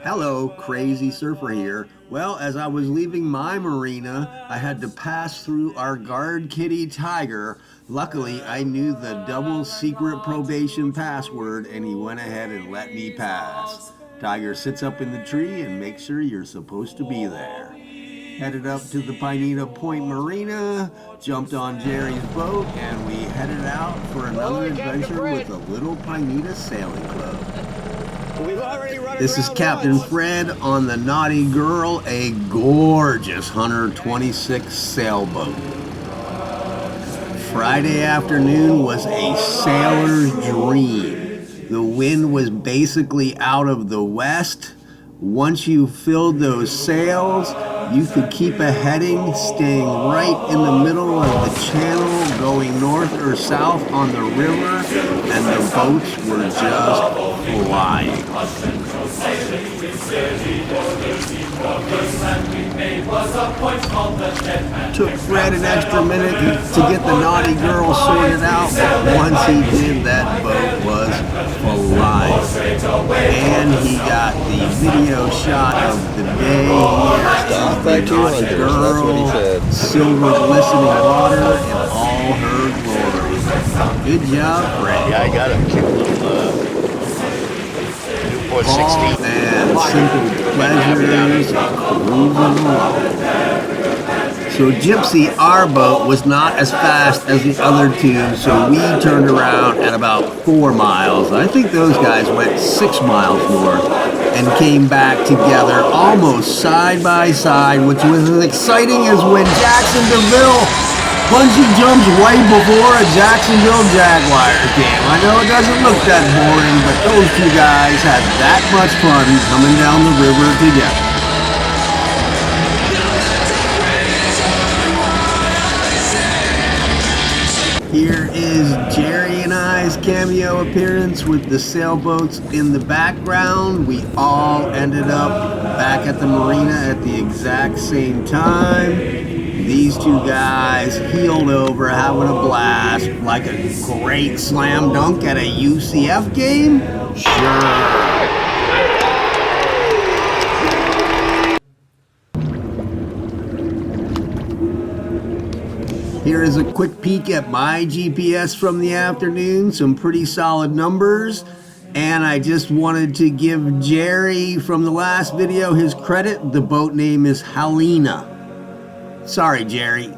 Hello, crazy surfer here. Well, as I was leaving my marina, I had to pass through our guard kitty Tiger. Luckily, I knew the double secret probation password and he went ahead and let me pass. Tiger sits up in the tree and makes sure you're supposed to be there. Headed up to the Pineda Point Marina, jumped on Jerry's boat, and we headed out for another adventure with the Little Pineda Sailing Club. This is Captain Fred on the Naughty Girl, a gorgeous Hunter 26 sailboat. Friday afternoon was a sailor's dream. The wind was basically out of the west. Once you filled those sails, you could keep a heading, staying right in the middle of the channel, going north or south on the river, and the boats were just flying. Took Fred an extra minute to get the Naughty Girl sorted out, but once he did, that boat was flying. And he got the video shot of the day here. The Naughty Girl, silver glistening water in all her glory. Good job, Fred. Yeah, I got a cute little Newport 16. And simple pleasures of cruising along. So Gypsy, our boat, was not as fast as the other two, so we turned around at about 4 miles. I think those guys went 6 miles north and came back together almost side by side, which was as exciting as when Jackson DeVille bungee jumps right before a Jacksonville Jaguars game. I know it doesn't look that boring, but those two guys had that much fun coming down the river together. Here is Jerry and I's cameo appearance with the sailboats in the background. We all ended up back at the marina at the exact same time. These two guys heeled over, having a blast, like a great slam dunk at a UCF game? Sure. Here is a quick peek at my GPS from the afternoon. Some pretty solid numbers. And I just wanted to give Jerry from the last video his credit. The boat name is Helena. Sorry, Jerry.